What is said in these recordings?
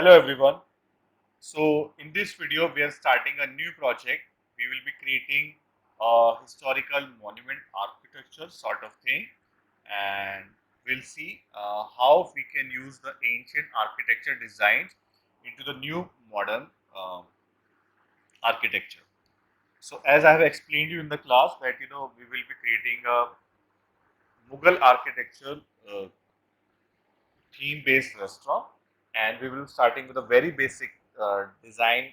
Hello everyone. So in this video we are starting a new project. We will be creating a historical monument architecture sort of thing, and we'll see how we can use the ancient architecture designs into the new modern architecture. So as I have explained you in the class that we will be creating a Mughal architecture uh, theme based restaurant, and we will starting with a very basic design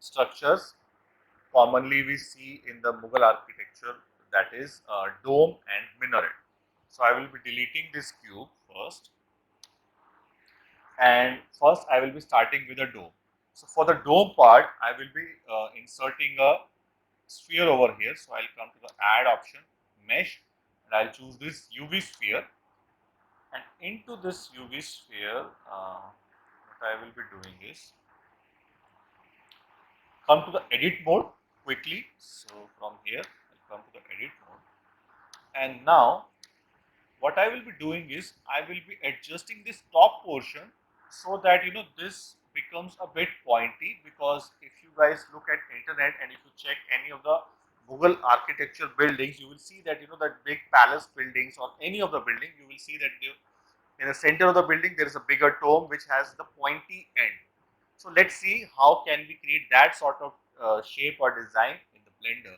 structures commonly we see in the Mughal architecture, that is dome and minaret. So I will be deleting this cube first, and first I will be starting with a dome. So for the dome part I will be inserting a sphere over here. So I'll come to the add option, mesh, and I'll choose this UV sphere, and into this UV sphere what I will be doing is come to the edit mode quickly. So from here I'll come to the edit mode, and now what I will be doing is I will be adjusting this top portion so that this becomes a bit pointy, because if you guys look at internet and if you check any of the Mughal architecture buildings, you will see that that big palace buildings or any of the building, you will see that in the center of the building there is a bigger dome which has the pointy end. So let's see how can we create that sort of shape or design in the Blender.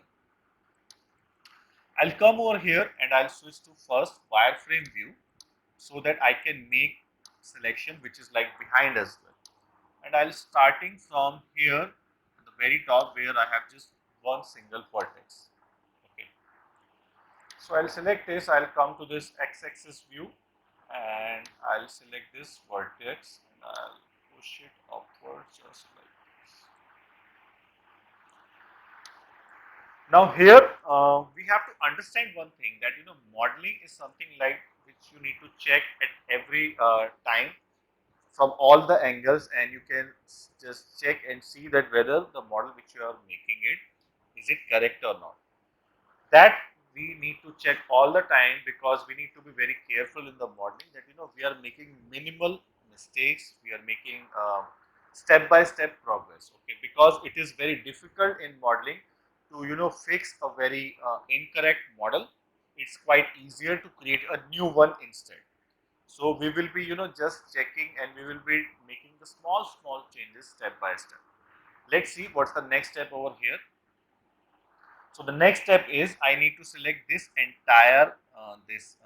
I'll come over here and I'll switch to first wireframe view so that I can make selection which is like behind as well. And I'll starting from here at the very top where I have just one single vertex. Okay. So I'll select this, I'll come to this x-axis view and I'll select this vertex and I'll push it upwards just like this. Now here we have to understand one thing, that modeling is something like which you need to check at every time from all the angles, and you can just check and see that whether the model which you are making it is it correct or not. That we need to check all the time, because we need to be very careful in the modeling, that we are making minimal mistakes, we are making step by step progress. Okay, because it is very difficult in modeling to fix a very incorrect model. It's quite easier to create a new one instead. So we will be, just checking, and we will be making the small changes step by step. Let's see what's the next step over here. So the next step is I need to select this entire this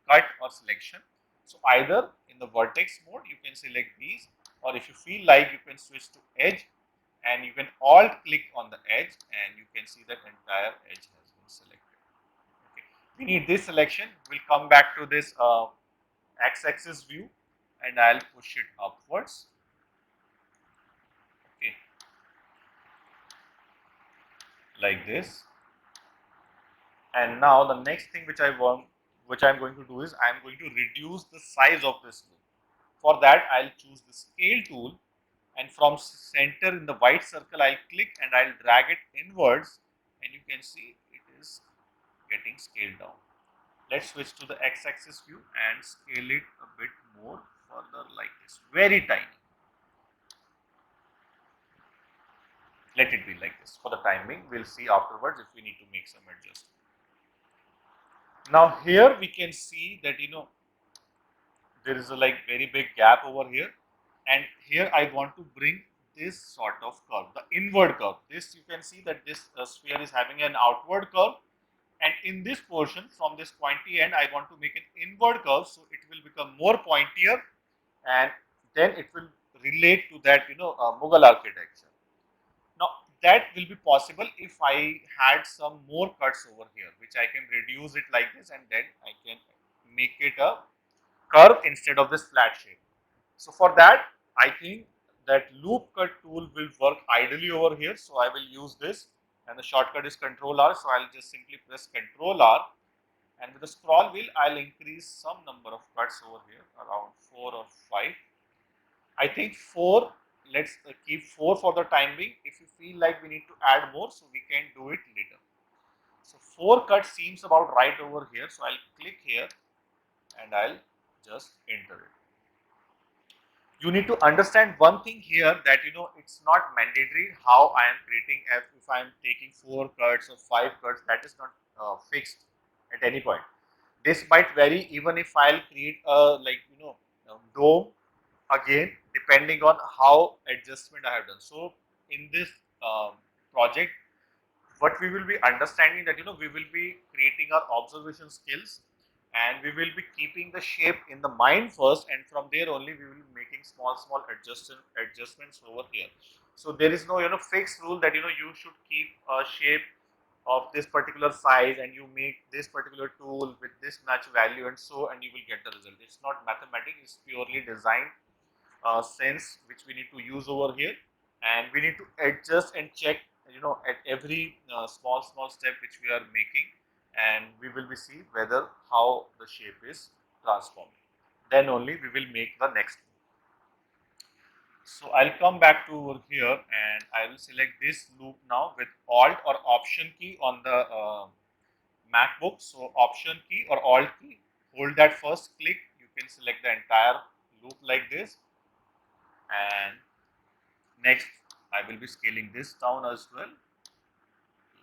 cut or selection. So either in the vertex mode you can select these, or if you feel like you can switch to edge, and you can alt click on the edge and you can see that entire edge has been selected. Okay. We need this selection. We'll come back to this x-axis view and I'll push it upwards. Okay, like this. And now the next thing which I'm going to do is I'm going to reduce the size of this loop. For that I'll choose the scale tool, and from center in the white circle I'll click and I'll drag it inwards, and you can see it is getting scaled down. Let's switch to the x-axis view and scale it a bit more further like this, very tiny. Let it be like this for the timing. We'll see afterwards if we need to make some adjustment. Now here we can see that there is a like very big gap over here, and here I want to bring this sort of curve, the inward curve. This you can see that this sphere is having an outward curve, and in this portion from this pointy end I want to make an inward curve, so it will become more pointier, and then it will relate to that Mughal architecture. Now that will be possible if I had some more cuts over here, which I can reduce it like this, and then I can make it a curve instead of this flat shape. So for that, I think that loop cut tool will work ideally over here. So I will use this, and the shortcut is Control R. So I'll just simply press Control R, and with the scroll wheel, I'll increase some number of cuts over here, around 4 or 5. I think 4. Let's keep 4 for the time being. If you feel like we need to add more, so we can do it later. So 4 cuts seems about right over here. So I'll click here and I'll just enter it. you need to understand one thing here, that it's not mandatory how I am creating. If I am taking 4 cuts or 5 cuts, that is not fixed at any point. This might vary even if I'll create a, like, dome again, depending on how adjustment I have done. So in this um, project, what we will be understanding, that we will be creating our observation skills, and we will be keeping the shape in the mind first, and from there only we will be making small adjustments over here. So there is no fixed rule that you should keep a shape of this particular size, and you make this particular tool with this match value, and you will get the result. It's not mathematics, it's purely design sense which we need to use over here, and we need to adjust and check at every small step which we are making, and we will be see whether how the shape is transforming. Then only we will make the next move. So I'll come back to over here, and I will select this loop now with Alt or Option key on the MacBook. So Option key or Alt key, hold that first, click, you can select the entire loop like this. And next, I will be scaling this down as well,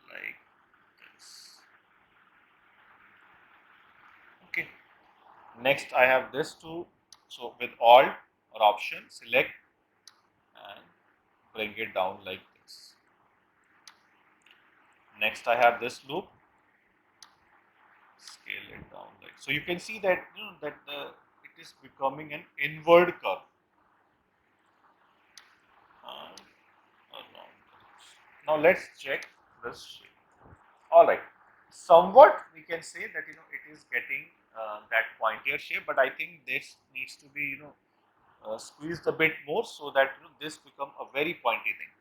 like this. Okay. Next, I have this too. So with Alt or Option, select and bring it down like this. Next, I have this loop. Scale it down like so. You can see that it is becoming an inward curve. And around. Now let's check this shape. All right. Somewhat we can say that it is getting that pointier shape, but I think this needs to be squeezed a bit more, so that this become a very pointy thing.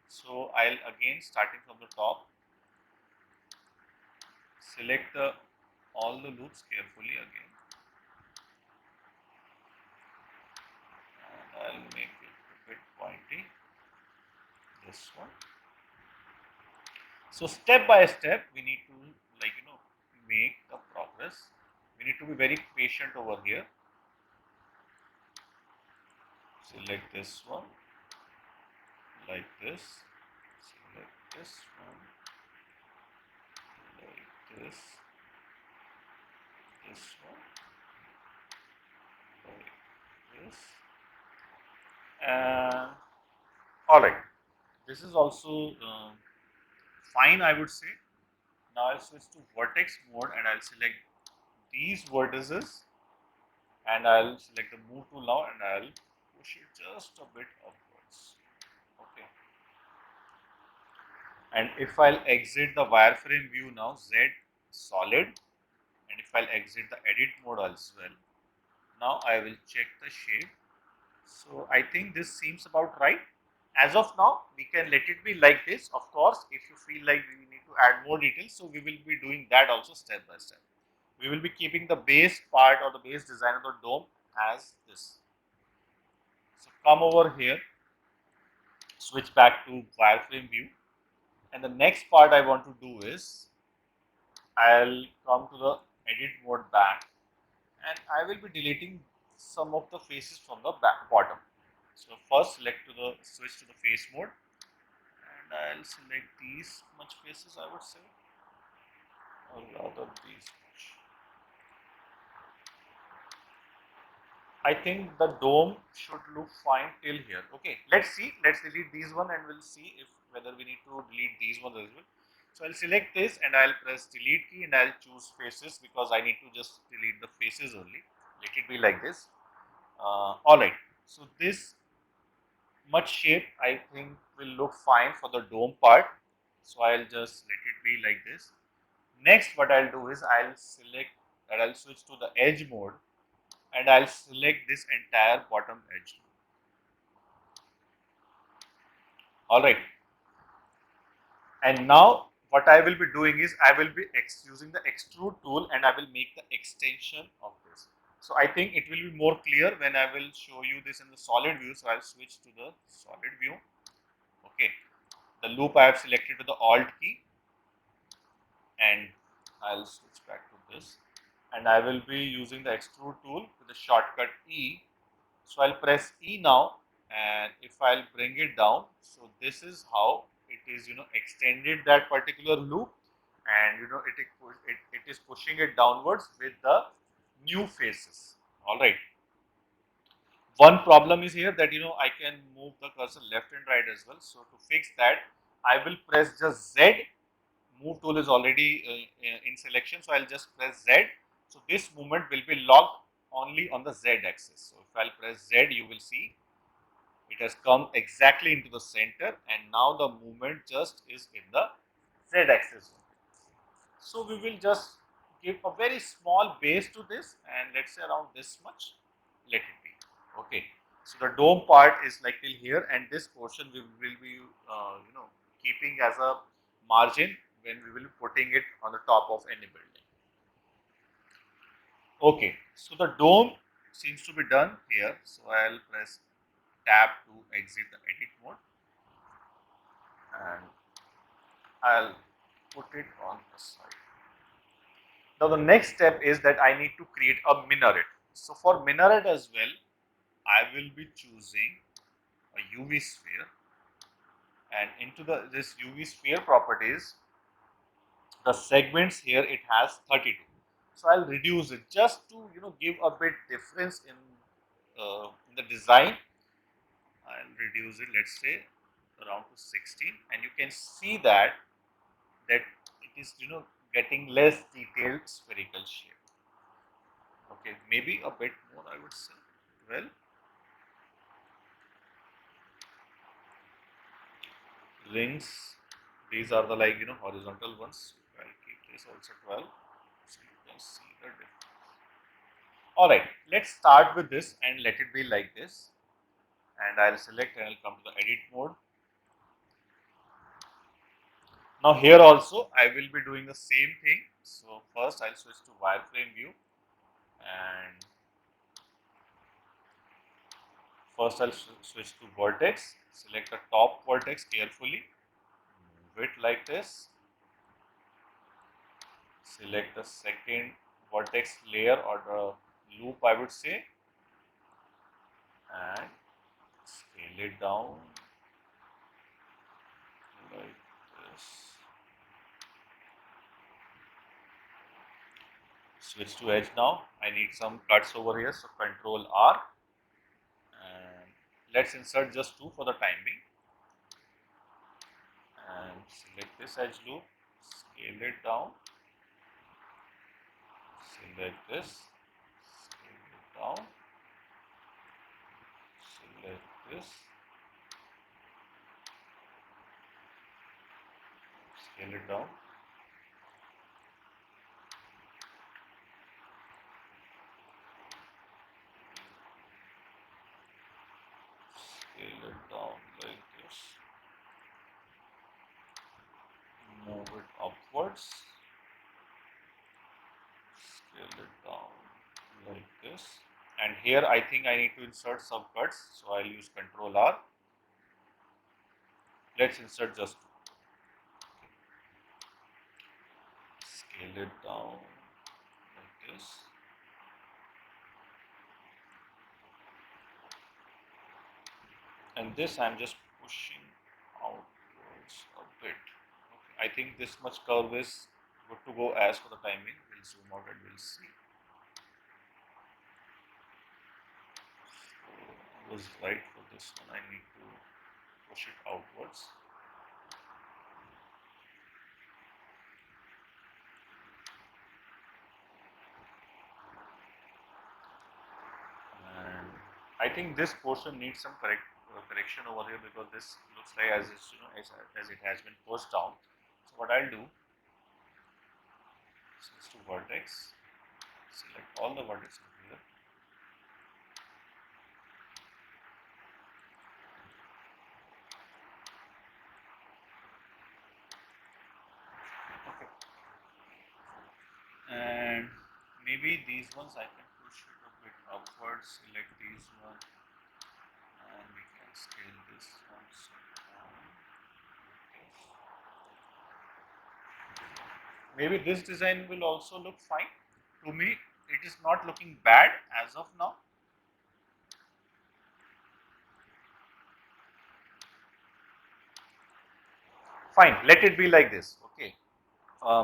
So I'll again, starting from the top, select all the loops carefully again, and I'll make it a bit pointy. This one. So step by step, we need to, like make the progress. We need to be very patient over here. Select this one like this. Select this one like this. This one like this. All right. This is also fine, I would say. Now I'll switch to vertex mode, and I'll select these vertices, and I'll select the move tool now, and I'll push it just a bit upwards. Okay. And if I'll exit the wireframe view now, Z solid, and if I'll exit the edit mode as well, now I will check the shape. So I think this seems about right. As of now, we can let it be like this. Of course, if you feel like we need to add more details, so we will be doing that also step by step. We will be keeping the base part or the base design of the dome as this. So come over here, switch back to wireframe view, and the next part I want to do is I'll come to the edit mode back, and I will be deleting some of the faces from the bottom. So first switch to the face mode, and I'll select these much faces, I would say, or rather these much. I think the dome should look fine till here. Okay, let's see. Let's delete these one, and we'll see if whether we need to delete these ones as well. So I'll select this, and I'll press delete key, and I'll choose faces, because I need to just delete the faces only. Let it be like this. All right. So this much shape, I think, will look fine for the dome part. So I'll just let it be like this. Next, what I'll do is I'll switch to the edge mode, and I'll select this entire bottom edge. All right. And now what I will be doing is I will be using the extrude tool, and I will make the extension of this. So I think it will be more clear when I will show you this in the solid view. So I'll switch to the solid view. Okay. The loop I have selected with the Alt key, and I'll switch back to this, and I will be using the extrude tool with the shortcut E. So I'll press E now, and if I'll bring it down, so this is how it is, extended that particular loop, and it is pushing it downwards with the new faces. All right. One problem is here that I can move the cursor left and right as well. So to fix that, I will press just Z. Move tool is already in selection, so I'll just press Z. So this movement will be locked only on the Z axis. So if I'll press Z, you will see it has come exactly into the center, and now the movement just is in the Z axis. So we will just give a very small base to this, and let's say around this much, let it be. Okay. So the dome part is like till here, and this portion we will be, keeping as a margin when we will be putting it on the top of any building. Okay. So the dome seems to be done here. So I'll press tab to exit the edit mode, and I'll put it on the side. Now the next step is that I need to create a minaret. So for minaret as well, I will be choosing a UV sphere, and into this UV sphere properties, the segments here it has 32. So I'll reduce it just to give a bit difference in the design. I'll reduce it, let's say around to 16, and you can see that it is getting less detailed spherical shape. Okay, maybe a bit more, I would say 12. Rings, these are the horizontal ones. I'll keep this also 12, so you can see the difference. All right, let's start with this and let it be like this, and I'll select and I'll come to the edit mode. Now here also I will be doing the same thing. So first I'll switch to wireframe view, and first I'll switch to vertex, select the top vertex carefully, move it like this, select the second vertex layer or the loop, I would say, and scale it down like this. Switch to edge now. I need some cuts over here, so Control R, and let's insert just two for the time being, and select this edge loop, scale it down, select this, scale it down, select this, scale it down, scale it down like this, move it upwards, scale it down like this, and here I think I need to insert some cuts, so I'll use Control R. Let's insert just two. Scale it down like this, and this I'm just pushing outwards a bit. Okay. I think this much curve is good to go as for the timing. We'll zoom out and we'll see. So I was right for this one. I need to push it outwards. And I think this portion needs some correction over here, because this looks like as it's, as it has been pushed down. So what I'll do, switch to vertex, select all the vertices here, okay, and maybe these ones I can push it a bit upwards, select these one, and we can scale this one so down. Maybe this design will also look fine. To me, it is not looking bad as of now. Fine, let it be like this. Okay,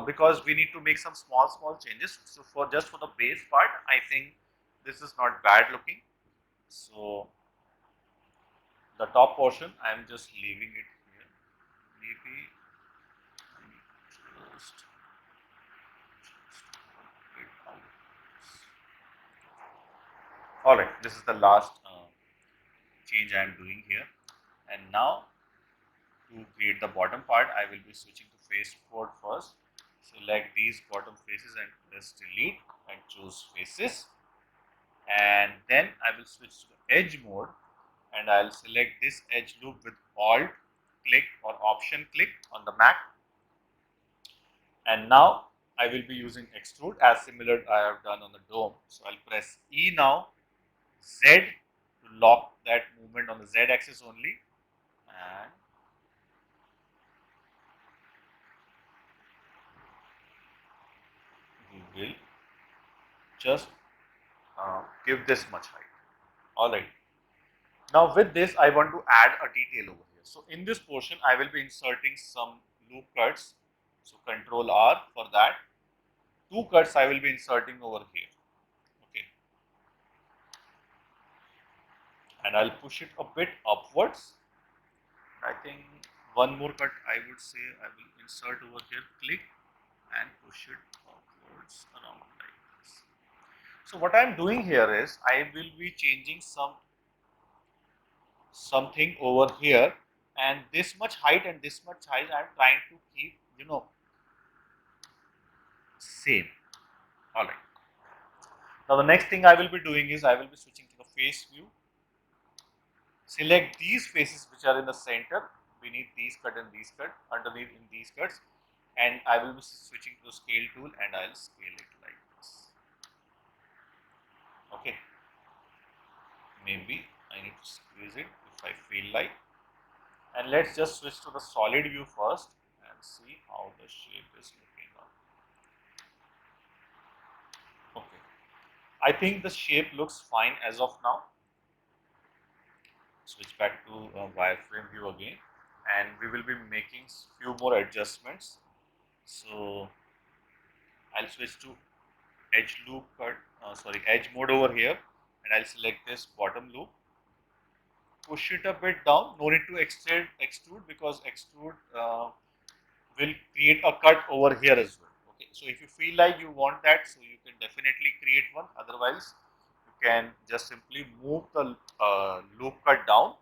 because we need to make some small changes. So for just for the base part, I think this is not bad looking. So the top portion, I am just leaving it here. Maybe just it out. All right, this is the last change I am doing here. And now to create the bottom part, I will be switching to face mode first. Select these bottom faces and press delete and choose faces. And then I will switch to edge mode and I'll select this edge loop with alt click or option click on the Mac. And now I will be using extrude as similar I have done on the dome. So I'll press E now, Z to lock that movement on the Z axis only, and we will just give this much height. Alright. Now with this I want to add a detail over here. So in this portion I will be inserting some loop cuts. So Control R for that. Two cuts I will be inserting over here. Okay. And I'll push it a bit upwards. I think one more cut I would say I will insert over here, click and push it upwards around like this. So what I am doing here is I will be changing something over here, and this much height and this much height I am trying to keep, same. Alright. Now the next thing I will be doing is I will be switching to the face view. Select these faces which are in the center, beneath these cut and these cut, underneath in these cuts, and I will be switching to the scale tool and I'll scale it like this. Okay. Maybe I need to squeeze it if I feel like. And let's just switch to the solid view first and see how the shape is looking up. Okay. I think the shape looks fine as of now. Switch back to wireframe view again, and we will be making few more adjustments. So I'll switch to edge mode over here, and I'll select this bottom loop. Push it a bit down. No need to extrude because extrude will create a cut over here as well. Okay, so if you feel like you want that, so you can definitely create one. Otherwise, you can just simply move the loop cut down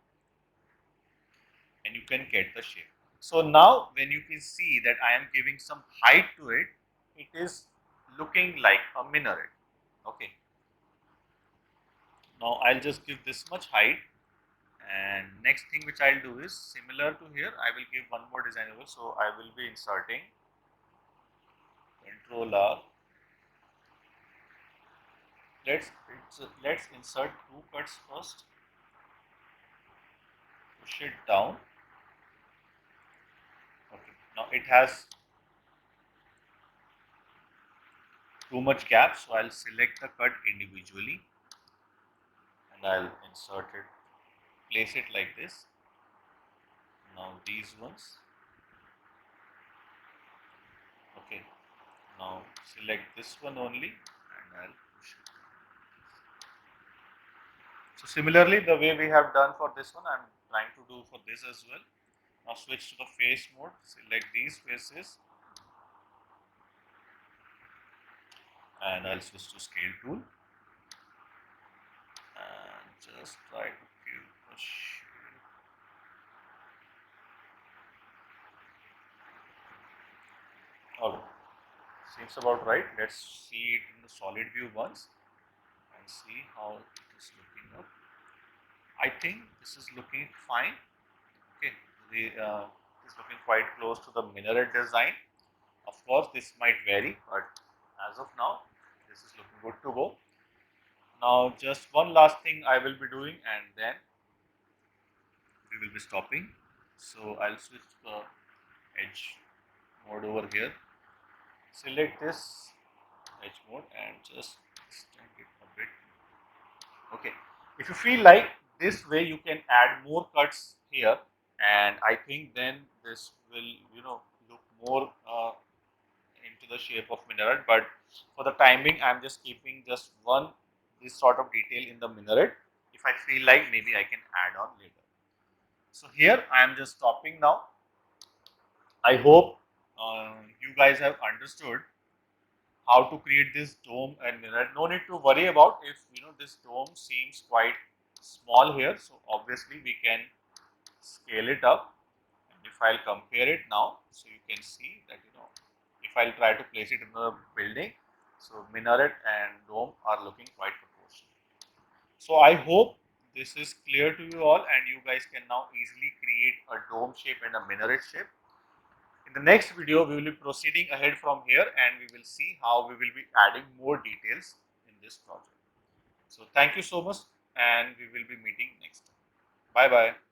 and you can get the shape. So now when you can see that I am giving some height to it, it is looking like a minaret. Okay. Now I'll just give this much height, and next thing which I'll do is similar to here, I will give one more design over. So I will be inserting Control R. Let's insert two cuts first. Push it down. Okay. Now it has too much gap, so I'll select the cut individually and I'll insert it, place it like this. Now these ones. Okay. Now select this one only and I'll push it. So similarly, the way we have done for this one, I'm trying to do for this as well. Now switch to the face mode, select these faces and I'll switch to scale tool and just try to give a shape. Okay, seems about right. Let's see it in the solid view once and see how it is looking up. I think this is looking fine. Okay, it is looking quite close to the minaret design. Of course, this might vary, but as of now, this is looking good to go. Now, just one last thing I will be doing, and then we will be stopping. So I'll switch to the edge mode over here. Select this edge mode and just extend it a bit. Okay. If you feel like this way, you can add more cuts here. and I think then this will look more into the shape of minaret. But for the timing, I'm just keeping just one this sort of detail in the minaret. If I feel like, maybe I can add on later. So here I am just stopping now. I hope you guys have understood how to create this dome and minaret. No need to worry about if this dome seems quite small here. So obviously we can scale it up, and if I'll compare it now, so you can see that if I'll try to place it in the building, so minaret and dome are looking quite proportional. So I hope this is clear to you all, and you guys can now easily create a dome shape and a minaret shape. In the next video, we will be proceeding ahead from here, and we will see how we will be adding more details in this project. So thank you so much, and we will be meeting next time. Bye bye.